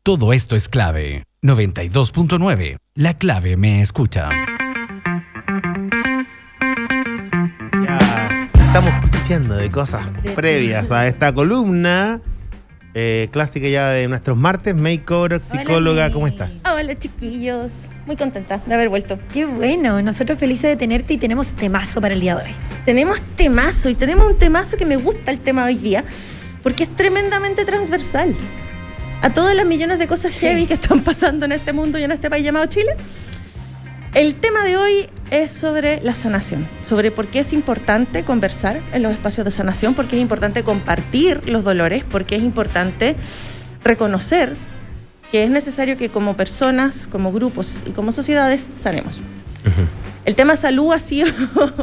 Todo esto es clave. 92.9. La clave me escucha. Ya estamos cuchicheando de cosas previas a esta columna clásica ya de nuestros martes. Makeover, psicóloga, Hola, ¿cómo estás? Hola, chiquillos. Muy contenta de haber vuelto. Qué bueno, nosotros felices de tenerte y tenemos temazo para el día de hoy. Tenemos temazo y tenemos un temazo que me gusta el tema de hoy día porque es tremendamente transversal a todas las millones de cosas heavy que están pasando en este mundo y en este país llamado Chile. El tema de hoy es sobre la sanación, sobre por qué es importante conversar en los espacios de sanación, por qué es importante compartir los dolores, por qué es importante reconocer que es necesario que como personas, como grupos y como sociedades sanemos. El tema salud ha sido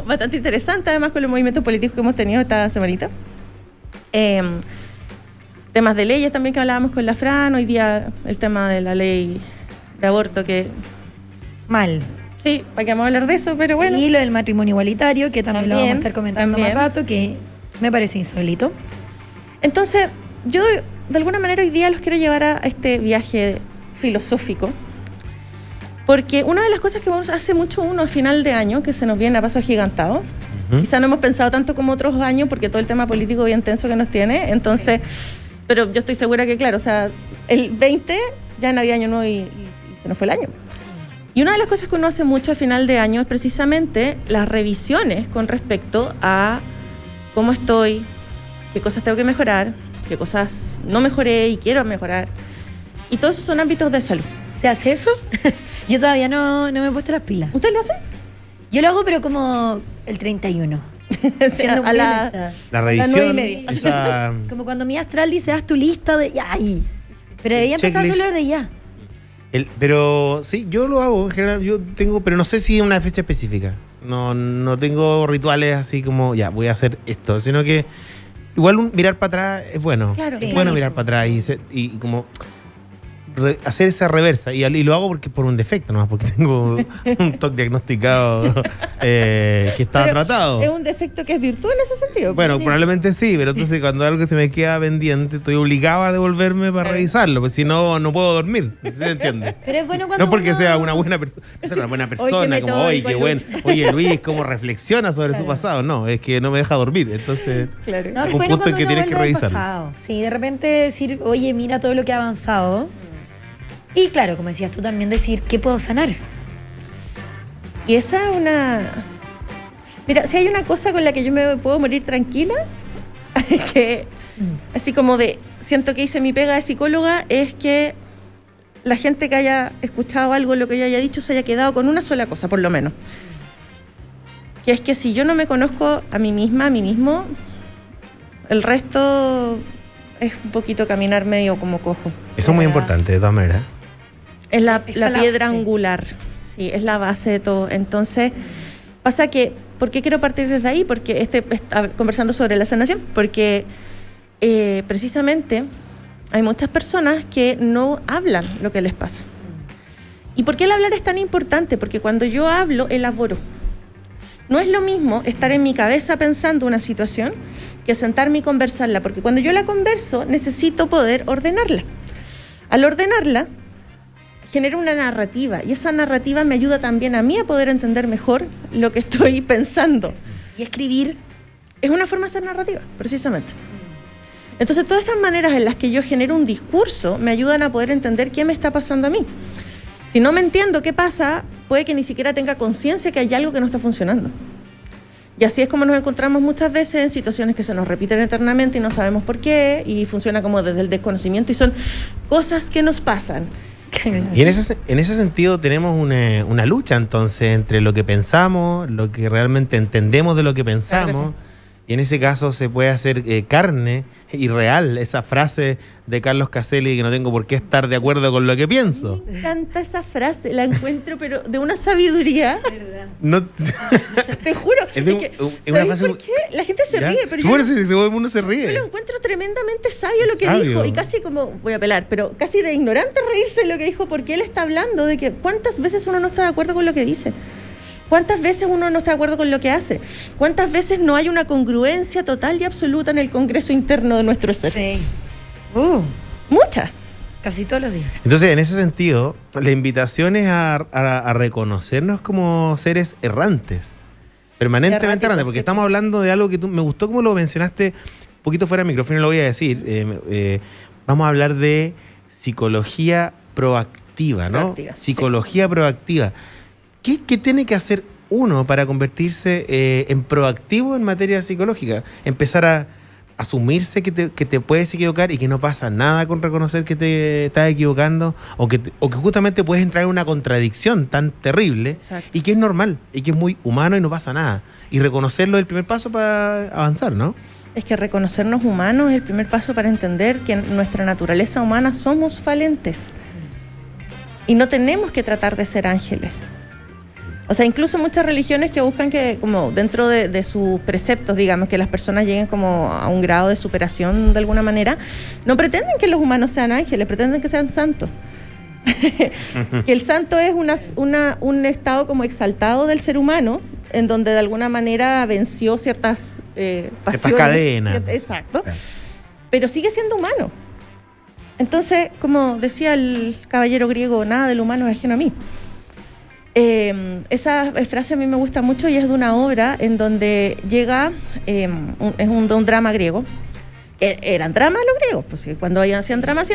bastante interesante, además con los movimientos políticos que hemos tenido esta semanita. Temas de leyes también que hablábamos con la Fran, hoy día el tema de la ley de aborto que... Mal. Sí, para que vamos a hablar de eso, pero bueno. Y lo del matrimonio igualitario, que también lo vamos a estar comentando más rato, que me parece insólito. Entonces, yo de alguna manera hoy día los quiero llevar a este viaje filosófico, porque una de las cosas que hace mucho uno a final de año, que se nos viene a paso agigantado, quizá no hemos pensado tanto como otros años, porque todo el tema político bien tenso que nos tiene, entonces, pero yo estoy segura que, claro, o sea, el 20 ya Navidad, Año Nuevo y se nos fue el año. Y una de las cosas que uno hace mucho a final de año es precisamente las revisiones con respecto a cómo estoy, qué cosas tengo que mejorar, qué cosas no mejoré y quiero mejorar. Y todos esos son ámbitos de salud. ¿Se hace eso? Yo todavía no me he puesto las pilas. ¿Usted lo hace? Yo lo hago, pero como el 31. Siendo a la La 9:30. revisión, esa... Como cuando mi astral dice, haz tu lista de ya. Pero debería empezar a hacerlo de ya. Pero sí, yo lo hago en general, yo tengo, pero no sé si una fecha específica. No tengo rituales así como, ya, voy a hacer esto, sino que igual mirar para atrás es bueno. Claro, es bueno mirar para atrás y como hacer esa reversa. Y lo hago por un defecto, nomás porque tengo un TOC diagnosticado que estaba pero tratado. ¿es un defecto que es virtud en ese sentido? Bueno, probablemente sí, pero entonces cuando algo se me queda pendiente, estoy obligado a devolverme para revisarlo, porque si no, no puedo dormir. ¿Sí se entiende? Pero es bueno cuando No porque uno... sea una buena persona, como hoy, qué bueno. Oye, Luis, cómo reflexiona sobre su pasado. No, es que no me deja dormir. Entonces, Claro. No, es un bueno punto en cuando que uno tienes que vuelve al revisarlo. pasado. Sí, de repente decir, oye, mira todo lo que ha avanzado. Y claro, como decías tú también, decir, ¿qué puedo sanar? Y esa es una... Mira, si hay una cosa con la que yo me puedo morir tranquila, que así como de, siento que hice mi pega de psicóloga, es que la gente que haya escuchado algo de lo que yo haya dicho se haya quedado con una sola cosa, por lo menos. Que es que si yo no me conozco a mí misma, a mí mismo, el resto es un poquito caminar medio como cojo. Eso es muy importante, de todas maneras. Es la Esa piedra base. angular, sí, es la base de todo. Entonces, pasa que, ¿por qué quiero partir desde ahí? Porque conversando sobre la sanación, porque precisamente hay muchas personas que no hablan lo que les pasa. ¿Y por qué el hablar es tan importante? Porque cuando yo hablo, elaboro. No es lo mismo estar en mi cabeza pensando una situación que sentarme y conversarla, porque cuando yo la converso necesito poder ordenarla. Al ordenarla, genera una narrativa y esa narrativa me ayuda también a mí a poder entender mejor lo que estoy pensando. Y escribir. Es una forma de hacer narrativa, precisamente. Entonces, todas estas maneras en las que yo genero un discurso me ayudan a poder entender qué me está pasando a mí. Si no me entiendo qué pasa, puede que ni siquiera tenga conciencia que hay algo que no está funcionando. Y así es como nos encontramos muchas veces en situaciones que se nos repiten eternamente y no sabemos por qué, y funciona como desde el desconocimiento y son cosas que nos pasan. Y en ese sentido tenemos una lucha entonces entre lo que pensamos, lo que realmente entendemos de lo que pensamos. Claro que Y en ese caso se puede hacer carne y real esa frase de Carlos Caselli de que no tengo por qué estar de acuerdo con lo que pienso. Me encanta esa frase, la encuentro pero de una sabiduría, No, te juro. es de que, es una ¿sabéis frase... por qué? La gente se ¿Ya? ríe, pero Sí, yo, bueno, sí, todo el mundo se yo ríe. lo encuentro tremendamente sabio lo que Sabio. dijo y casi como, voy a apelar, pero casi de ignorante reírse de lo que dijo porque él está hablando de que cuántas veces uno no está de acuerdo con lo que dice. ¿Cuántas veces uno no está de acuerdo con lo que hace? ¿Cuántas veces no hay una congruencia total y absoluta en el congreso interno de nuestro ser? Sí. Muchas. Casi todos los días. Entonces, en ese sentido, la invitación es a reconocernos como seres errantes. Permanentemente Erráticos, errantes, porque sí. estamos hablando de algo que me gustó como lo mencionaste un poquito fuera del micrófono, lo voy a decir. Vamos a hablar de psicología proactiva, ¿no? Proactiva, sí. Psicología proactiva. ¿Qué tiene que hacer uno para convertirse en proactivo en materia psicológica? Empezar a asumirse que te puedes equivocar y que no pasa nada con reconocer que te estás equivocando o que justamente puedes entrar en una contradicción tan terrible. Exacto. Y que es normal y que es muy humano y no pasa nada. Y reconocerlo es el primer paso para avanzar, ¿no? Es que reconocernos humanos es el primer paso para entender que en nuestra naturaleza humana somos falentes. Y no tenemos que tratar de ser ángeles. O sea, incluso muchas religiones que buscan que, como dentro de sus preceptos, digamos, que las personas lleguen como a un grado de superación de alguna manera, no pretenden que los humanos sean ángeles, pretenden que sean santos. Que el santo es un estado como exaltado del ser humano, en donde de alguna manera venció ciertas pasiones. cadenas. Exacto. Claro. Pero sigue siendo humano. Entonces, como decía el caballero griego, nada del humano es ajeno a mí. Esa frase a mí me gusta mucho y es de una obra en donde llega, es un drama griego. Eran dramas los griegos, pues cuando hacían dramas.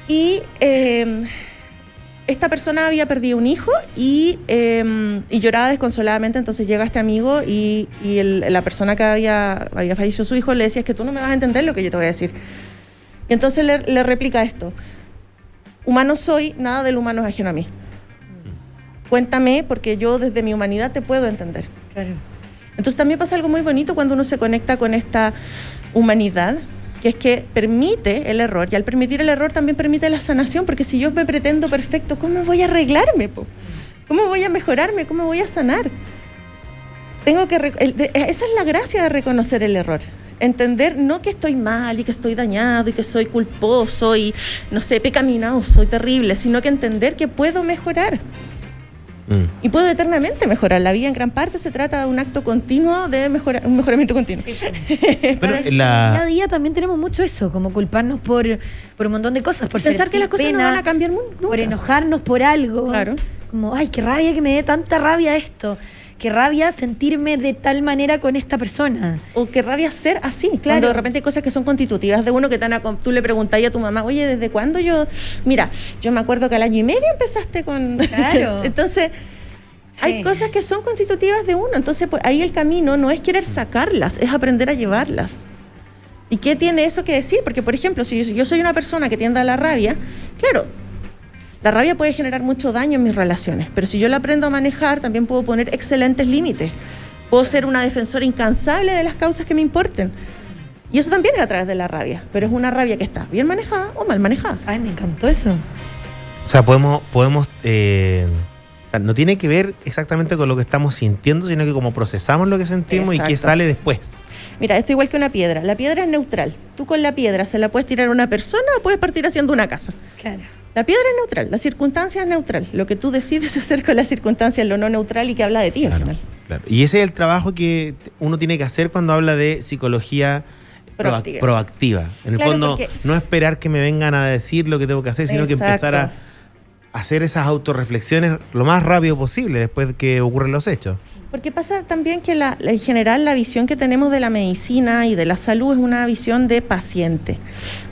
Y esta persona había perdido un hijo y lloraba desconsoladamente, entonces llega este amigo y la persona que había fallecido su hijo le decía, es que tú no me vas a entender lo que yo te voy a decir. Y entonces le replica esto: humano soy, nada del humano es ajeno a mí. Cuéntame, porque yo desde mi humanidad te puedo entender. Claro. Entonces también pasa algo muy bonito cuando uno se conecta con esta humanidad, que es que permite el error, y al permitir el error también permite la sanación, porque si yo me pretendo perfecto, ¿cómo voy a arreglarme, po? ¿Cómo voy a mejorarme? ¿Cómo voy a sanar? Esa es la gracia de reconocer el error. Entender no que estoy mal y que estoy dañado y que soy culposo y, no sé, pecaminoso y terrible, sino que entender que puedo mejorar. Y puedo eternamente mejorar. La vida en gran parte se trata de un acto continuo de un mejoramiento continuo. Sí, Pero Cada día también tenemos mucho eso, como culparnos por un montón de cosas, por pensar que sentir las cosas pena, no van a cambiar nunca. por enojarnos por algo. Claro. Como, ay, qué rabia que me dé tanta rabia esto. Qué rabia sentirme de tal manera con esta persona. O que rabia ser así. Claro. Cuando de repente hay cosas que son constitutivas de uno, que tú le preguntáis a tu mamá, oye, ¿desde cuándo yo? Mira, yo me acuerdo que al año y medio empezaste con... Claro. Entonces, hay Sí. cosas que son constitutivas de uno. Entonces, ahí el camino no es querer sacarlas, es aprender a llevarlas. ¿Y qué tiene eso que decir? Porque, por ejemplo, si yo soy una persona que tiende a la rabia, claro, la rabia puede generar mucho daño en mis relaciones, pero si yo la aprendo a manejar, también puedo poner excelentes límites. Puedo ser una defensora incansable de las causas que me importen. Y eso también es a través de la rabia, pero es una rabia que está bien manejada o mal manejada. Ay, me encantó eso. O sea, podemos o sea, no tiene que ver exactamente con lo que estamos sintiendo, sino que cómo procesamos lo que sentimos y qué Exacto. sale después. Mira, esto igual que una piedra. La piedra es neutral. Tú con la piedra se la puedes tirar a una persona o puedes partir haciendo una casa. Claro. La piedra es neutral, la circunstancia es neutral. Lo que tú decides hacer con la circunstancia es lo no neutral y que habla de ti al final. Claro. Y ese es el trabajo que uno tiene que hacer cuando habla de psicología Proactiva. proactiva. En el Claro, fondo, porque- no esperar que me vengan a decir lo que tengo que hacer, sino que Exacto. empezar a hacer esas autorreflexiones lo más rápido posible después de que ocurren los hechos. Porque pasa también que en general la visión que tenemos de la medicina y de la salud es una visión de paciente.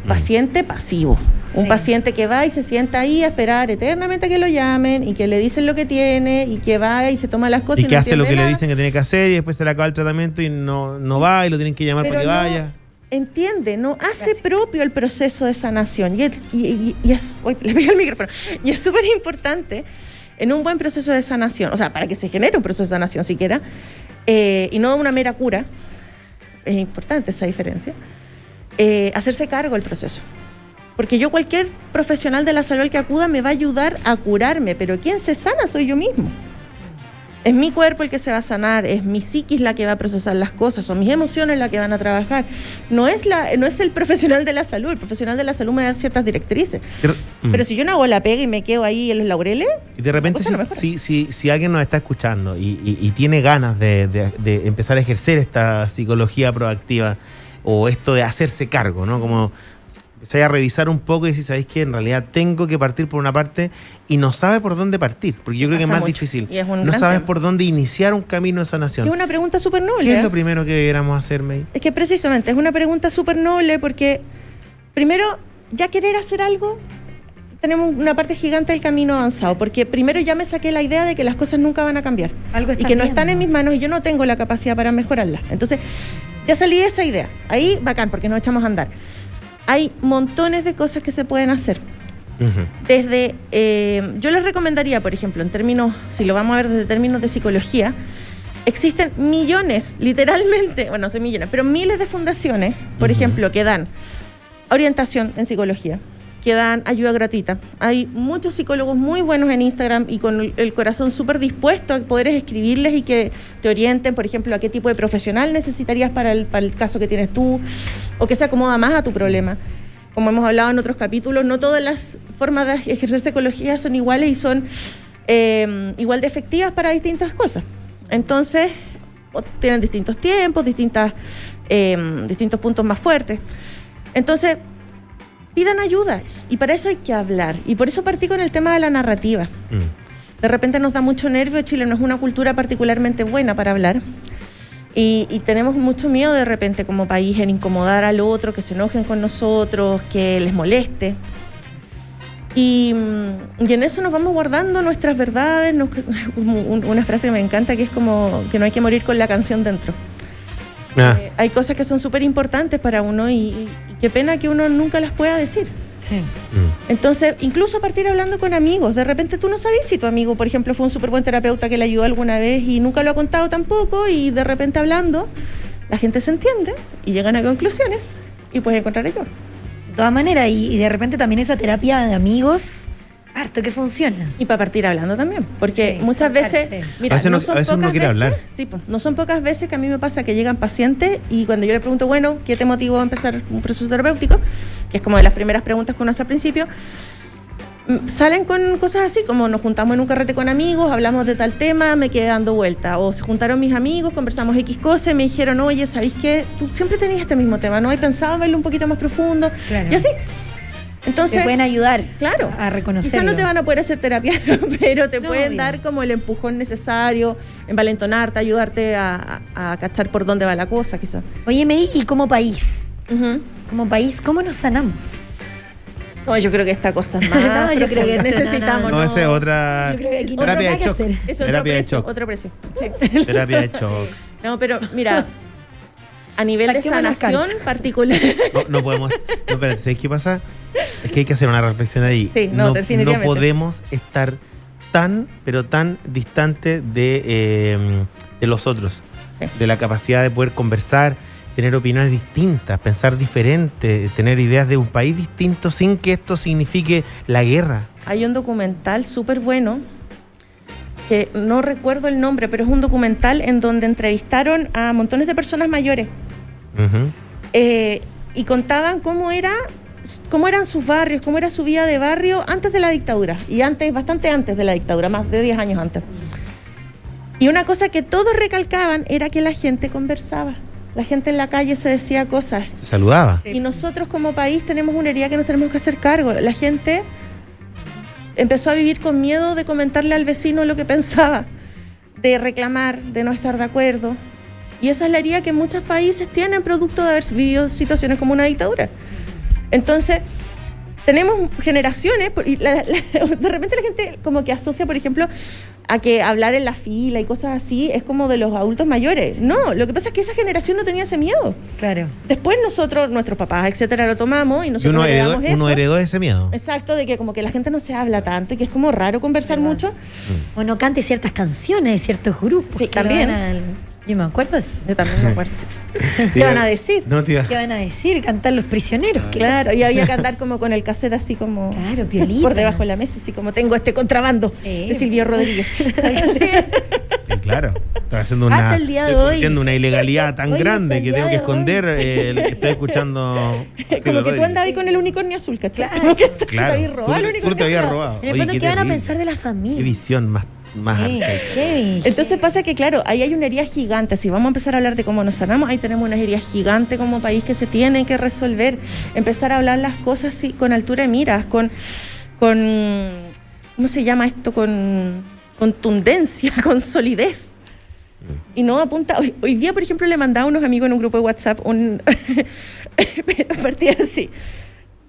Paciente pasivo. Un Sí. paciente que va y se sienta ahí a esperar eternamente a que lo llamen y que le dicen lo que tiene y que va y se toma las cosas Y y, que no hace lo entiende que le nada. dicen que tiene que hacer y después se le acaba el tratamiento y no va y lo tienen que llamar Pero para que no vaya. entiende, no hace Gracias. propio el proceso de sanación. Y es... Uy, le pegué el micrófono. Y es súper importante en un buen proceso de sanación, o sea, para que se genere un proceso de sanación siquiera, y no una mera cura, es importante esa diferencia, hacerse cargo del proceso. Porque cualquier profesional de la salud al que acuda me va a ayudar a curarme, pero quien se sana soy yo mismo. Es mi cuerpo el que se va a sanar, es mi psiquis la que va a procesar las cosas, son mis emociones las que van a trabajar. No es el profesional de la salud, el profesional de la salud me da ciertas directrices. Pero si yo no hago la pega y me quedo ahí en los laureles, Y de repente, cosa no mejora. si alguien nos está escuchando y tiene ganas de empezar a ejercer esta psicología proactiva o esto de hacerse cargo, ¿no? Como Empezáis a revisar un poco y decís, ¿sabéis que en realidad tengo que partir por una parte? Y no sabes por dónde partir, porque yo creo que es Pasa más mucho, difícil. y es un No gran sabes tema. por dónde iniciar un camino de sanación. Es una pregunta súper noble. ¿Qué es ¿eh? lo primero que debiéramos hacer, May? Es que precisamente es una pregunta súper noble porque primero, ya querer hacer algo, tenemos una parte gigante del camino avanzado, porque primero ya me saqué la idea de que las cosas nunca van a cambiar Algo y estás que no viendo. están en mis manos y yo no tengo la capacidad para mejorarlas. Entonces, ya salí de esa idea. Ahí, bacán, porque nos echamos a andar. Hay montones de cosas que se pueden hacer. Ujú. Desde, yo les recomendaría, por ejemplo, en términos, si lo vamos a ver desde términos de psicología, existen millones, literalmente, bueno, no sé millones, pero miles de fundaciones, por Ujú. ejemplo, que dan orientación en psicología, que dan ayuda gratuita. Hay muchos psicólogos muy buenos en Instagram y con el corazón súper dispuesto a poder escribirles y que te orienten, por ejemplo, a qué tipo de profesional necesitarías para el caso que tienes tú o que se acomoda más a tu problema. Como hemos hablado en otros capítulos, no todas las formas de ejercer psicología son iguales y son igual de efectivas para distintas cosas. Entonces, tienen distintos tiempos, distintos puntos más fuertes. Entonces, pidan ayuda y para eso hay que hablar. Y por eso partí con el tema de la narrativa. De repente nos da mucho nervio, Chile no es una cultura particularmente buena para hablar. Y tenemos mucho miedo de repente como país en incomodar al otro, que se enojen con nosotros, que les moleste. Y en eso nos vamos guardando nuestras verdades, como una frase que me encanta, que es como que no hay que morir con la canción dentro. Ah, Hay cosas que son súper importantes para uno y qué pena que uno nunca las pueda decir. Sí. Entonces, incluso partir hablando con amigos. De repente tú no sabes si tu amigo, por ejemplo, fue un súper buen terapeuta que le ayudó alguna vez y nunca lo ha contado tampoco y de repente hablando, la gente se entiende y llegan a conclusiones y puedes encontrar ayuda. De todas maneras, y de repente también esa terapia de amigos, harto que funciona. Y para partir hablando también, porque Sí, muchas soltarse. veces, mira, A veces no no- son a veces uno pocas quiere veces, hablar. sí, pues, no son pocas veces que a mí me pasa que llegan pacientes y cuando yo le pregunto, bueno, ¿qué te motivó a empezar un proceso terapéutico? Que es como de las primeras preguntas que uno hace al principio. Salen con cosas así, como nos juntamos en un carrete con amigos, hablamos de tal tema, me quedé dando vuelta. O se juntaron mis amigos, conversamos X cosas y me dijeron, oye, ¿sabéis qué? Tú siempre tenías este mismo tema, ¿no? Y pensaba verlo un poquito más profundo. Claro. Y así. Entonces, Te pueden ayudar claro, a reconocerlo. quizás no te van a poder hacer terapia, pero te No, pueden obvio. dar como el empujón necesario, envalentonarte, ayudarte a cachar por dónde va la cosa, quizás. Oye, May, y como país, ¿cómo nos sanamos? No, yo creo que esta cosa es más No, yo creo que profunda. no, necesitamos. no, esa es otra Yo creo que aquí no terapia hay de nada shock. que hacer. Es otro Terapia de precio, shock. otro precio. Sí. Terapia de shock. No, pero mira, a nivel de Saquemos las sanación particular. No podemos. No, espérate, ¿sabes qué pasa? Es que hay que hacer una reflexión ahí. Sí, no, definitivamente. No podemos estar tan, pero tan distante de los otros. Sí. De la capacidad de poder conversar, tener opiniones distintas, pensar diferente, tener ideas de un país distinto sin que esto signifique la guerra. Hay un documental súper bueno, que no recuerdo el nombre, pero es un documental en donde entrevistaron a montones de personas mayores. Ujú. Y contaban cómo eran sus barrios, cómo era su vida de barrio antes de la dictadura. Y bastante antes de la dictadura, más de 10 años antes. Y una cosa que todos recalcaban era que la gente conversaba. La gente en la calle se decía cosas. Se saludaba. Sí. Y nosotros como país tenemos una herida que nos tenemos que hacer cargo. La gente empezó a vivir con miedo de comentarle al vecino lo que pensaba, de reclamar, de no estar de acuerdo. Y esa es la herida que muchos países tienen producto de haber vivido situaciones como una dictadura. Entonces, tenemos generaciones, y de repente la gente como que asocia, por ejemplo, a que hablar en la fila y cosas así es como de los adultos mayores. No, lo que pasa es que esa generación no tenía ese miedo. Claro. Después nosotros, nuestros papás, etcétera, lo tomamos y Y nosotros heredamos eso. uno heredó ese miedo. Exacto, de que como que la gente no se habla tanto y que es como raro conversar Verdad. mucho. O no cante ciertas canciones de ciertos grupos. Sí, que también. lo van a- Yo me acuerdo de eso. Yo también me acuerdo. ¿Qué van a decir? No, tía. ¿Qué van a decir? Cantar los prisioneros. ¿Qué Claro, cosa? y había que andar como con el cassette así como Claro, piolita. por debajo de la mesa, así como tengo este contrabando Sí. de Silvio Rodríguez. Sí, claro. Estaba haciendo Hasta el día de estoy hoy. cometiendo una ilegalidad tan Oye, hasta grande el que día tengo que de hoy. esconder lo que estoy escuchando. Como que tú andabas ahí con el unicornio azul, ¿cachai? Claro. Como que te Claro. habías robado el Tú te unicornio habías azul. robado. En el Oye, fondo, qué ¿qué van a terrible. pensar de la Qué familia? visión más más Sí, arcaica. heavy. Entonces pasa que, claro, ahí hay una herida gigante. Si vamos a empezar a hablar de cómo nos sanamos, ahí tenemos una herida gigante como país que se tiene que resolver. Empezar a hablar las cosas sí, con altura de miras, con ¿cómo se llama esto? Con contundencia, con solidez. Y no apunta. Hoy día, por ejemplo, le mandaba a unos amigos en un grupo de WhatsApp partida así.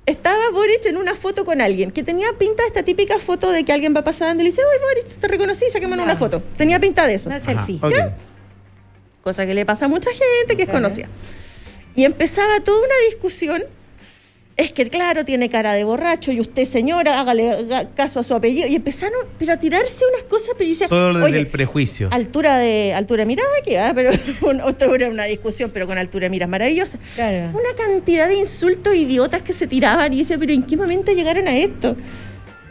Estaba Boric en una foto con alguien que tenía pinta de esta típica foto de que alguien va pasando y le dice, ¡ay, Boric, te reconocí, saquémonos una foto! Tenía pinta de eso. Una selfie. Ok. Cosa que le pasa a mucha gente que es Claro. conocida. Y empezaba toda una discusión. Es que, claro, tiene cara de borracho y usted, señora, hágale caso a su apellido. Y empezaron pero a tirarse unas cosas, pero yo decía, Solo desde oye, el prejuicio. altura de mirada que pero esto era una discusión, pero con altura de miras maravillosa. Claro. Una cantidad de insultos idiotas que se tiraban y yo decía, pero ¿en qué momento llegaron a esto?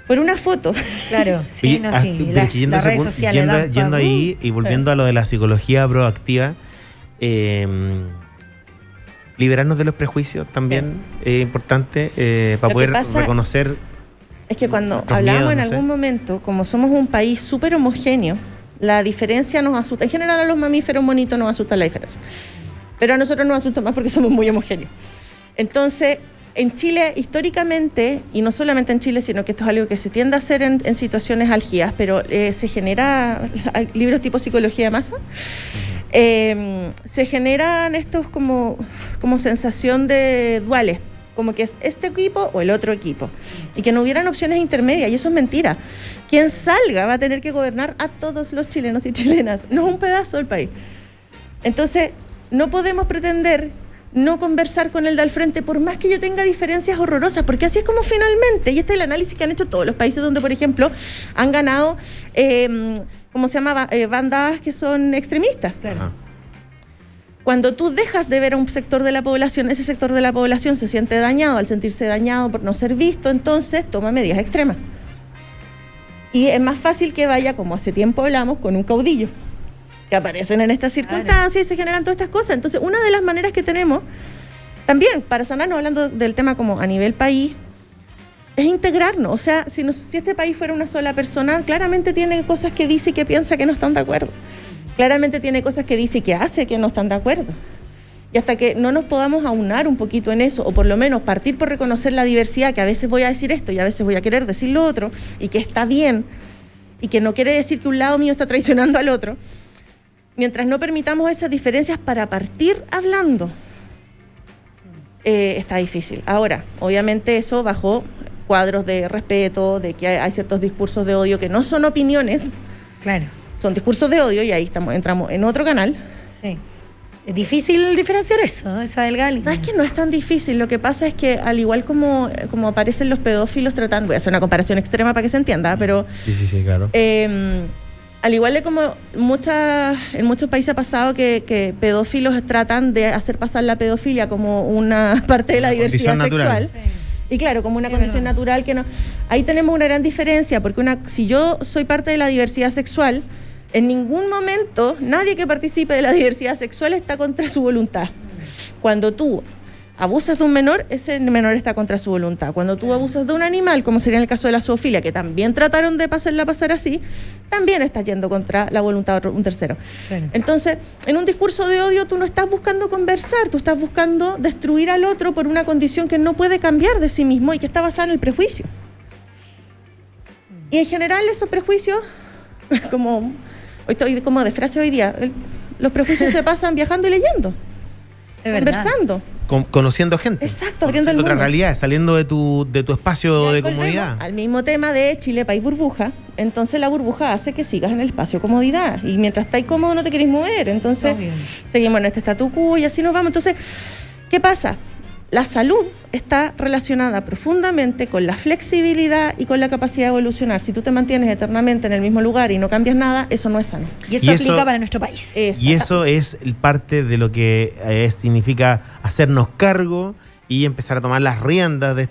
Por una foto. Claro, sí, Oye, no, sí. pero que yendo, Las a ese redes punto- sociales yendo- dan yendo pa- ahí y volviendo a lo de la psicología proactiva, liberarnos de los prejuicios también es importante para que poder pasa- reconocer. Es que cuando Nuestros hablamos miedos, en no sé. algún momento, como somos un país súper homogéneo, la diferencia nos asusta. En general a los mamíferos monitos nos asusta la diferencia. Pero a nosotros nos asusta más porque somos muy homogéneos. Entonces, en Chile, históricamente, y no solamente en Chile, sino que esto es algo que se tiende a hacer en situaciones álgidas, pero se genera, hay libros tipo psicología de masa, se generan estos como sensación de duales, como que es este equipo o el otro equipo, y que no hubieran opciones intermedias, y eso es mentira. Quien salga va a tener que gobernar a todos los chilenos y chilenas, no un pedazo del país. Entonces, no podemos pretender no conversar con el de al frente, por más que yo tenga diferencias horrorosas, porque así es como finalmente, y este es el análisis que han hecho todos los países donde, por ejemplo, han ganado, ¿cómo se llama? Bandas que son extremistas. Claro. Ajá. Cuando tú dejas de ver a un sector de la población, ese sector de la población se siente dañado, al sentirse dañado por no ser visto, entonces toma medidas extremas. Y es más fácil que vaya, como hace tiempo hablamos, con un caudillo, que aparecen en estas circunstancias y se generan todas estas cosas. Entonces, una de las maneras que tenemos, también para sanarnos, hablando del tema como a nivel país, es integrarnos. O sea, si este país fuera una sola persona, claramente tiene cosas que dice y que piensa que no están de acuerdo. Claramente tiene cosas que dice y que hace que no están de acuerdo. Y hasta que no nos podamos aunar un poquito en eso, o por lo menos partir por reconocer la diversidad, que a veces voy a decir esto y a veces voy a querer decir lo otro, y que está bien, y que no quiere decir que un lado mío está traicionando al otro, mientras no permitamos esas diferencias para partir hablando, está difícil. Ahora, obviamente eso bajo cuadros de respeto, de que hay ciertos discursos de odio que no son opiniones, Claro. son discursos de odio, y ahí entramos en otro canal. Sí. Es difícil diferenciar eso, esa delgada línea. ¿Sabes que no es tan difícil? Lo que pasa es que al igual como aparecen los pedófilos tratando, voy a hacer una comparación extrema para que se entienda, pero Sí, claro. al igual de como en muchos países ha pasado que pedófilos tratan de hacer pasar la pedofilia como una parte de la Una diversidad condición natural. sexual. Y claro, como una Es condición verdad. natural que no. Ahí tenemos una gran diferencia, porque si yo soy parte de la diversidad sexual, en ningún momento nadie que participe de la diversidad sexual está contra su voluntad. Cuando tú abusas de un menor, ese menor está contra su voluntad. Cuando tú abusas de un animal, como sería en el caso de la zoofilia, que también trataron de pasarla a pasar así, también estás yendo contra la voluntad de un tercero. Claro. Entonces, en un discurso de odio tú no estás buscando conversar, tú estás buscando destruir al otro por una condición que no puede cambiar de sí mismo y que está basada en el prejuicio. Y en general esos prejuicios, como hoy estoy como de frase hoy día, los prejuicios se pasan viajando y leyendo, Es verdad. conversando. Conociendo gente. Exacto, abriendo el Conociendo otras mundo. realidades, saliendo de tu espacio Y de ahí volvemos comodidad. al mismo tema de Chile, país burbuja. Entonces la burbuja hace que sigas en el espacio de comodidad. Y mientras estás cómodo no te querés mover. Entonces Obvio. seguimos en este statu quo y así nos vamos. Entonces, ¿qué pasa? La salud está relacionada profundamente con la flexibilidad y con la capacidad de evolucionar. Si tú te mantienes eternamente en el mismo lugar y no cambias nada, eso no es sano. Y eso Y eso- aplica para nuestro país. Y eso es parte de lo que significa hacernos cargo y empezar a tomar las riendas de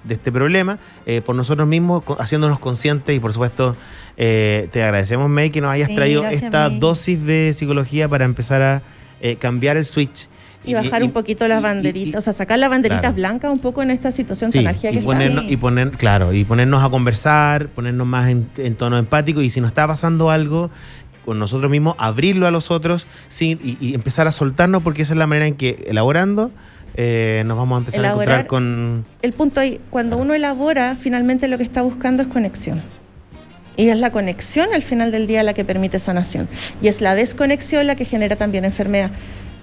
este problema por nosotros mismos, haciéndonos conscientes. Y por supuesto, te agradecemos, May, que nos hayas Sí, traído gracias, esta May. dosis de psicología para empezar a cambiar el switch Y bajar un poquito las banderitas, o sea, sacar las banderitas claro. blancas un poco en esta situación tan álgida que está. Ponernos a conversar, ponernos más en tono empático, y si nos está pasando algo con nosotros mismos, abrirlo a los otros, sí, y empezar a soltarnos, porque esa es la manera en que, elaborando, nos vamos a empezar a encontrar con... El punto ahí, cuando uno elabora, finalmente lo que está buscando es conexión. Y es la conexión al final del día la que permite sanación. Y es la desconexión la que genera también enfermedad.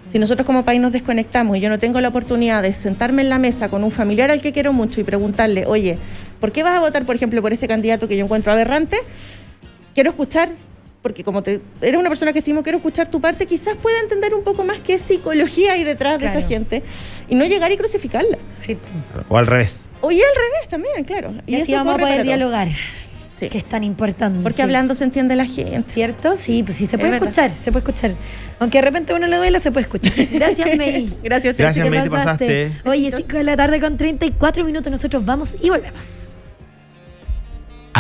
Si nosotros como país nos desconectamos y yo no tengo la oportunidad de sentarme en la mesa con un familiar al que quiero mucho y preguntarle, oye, ¿por qué vas a votar, por ejemplo, por este candidato que yo encuentro aberrante? Quiero escuchar, porque como eres una persona que estimo, quiero escuchar tu parte, quizás pueda entender un poco más qué psicología hay detrás de esa gente y no llegar y crucificarla. Sí. O al revés. O y al revés también, claro. Y así eso vamos a corre poder para todos. dialogar. Sí. Que es tan importante. Porque hablando se entiende la gente. ¿Cierto? Sí, pues sí, se Es puede verdad. escuchar, se puede escuchar. Aunque de repente a uno le duela, se puede escuchar. Gracias, May. Gracias a ustedes. Gracias, May, te pasaste. Oye, 5 de la tarde con 34 minutos, nosotros vamos y volvemos.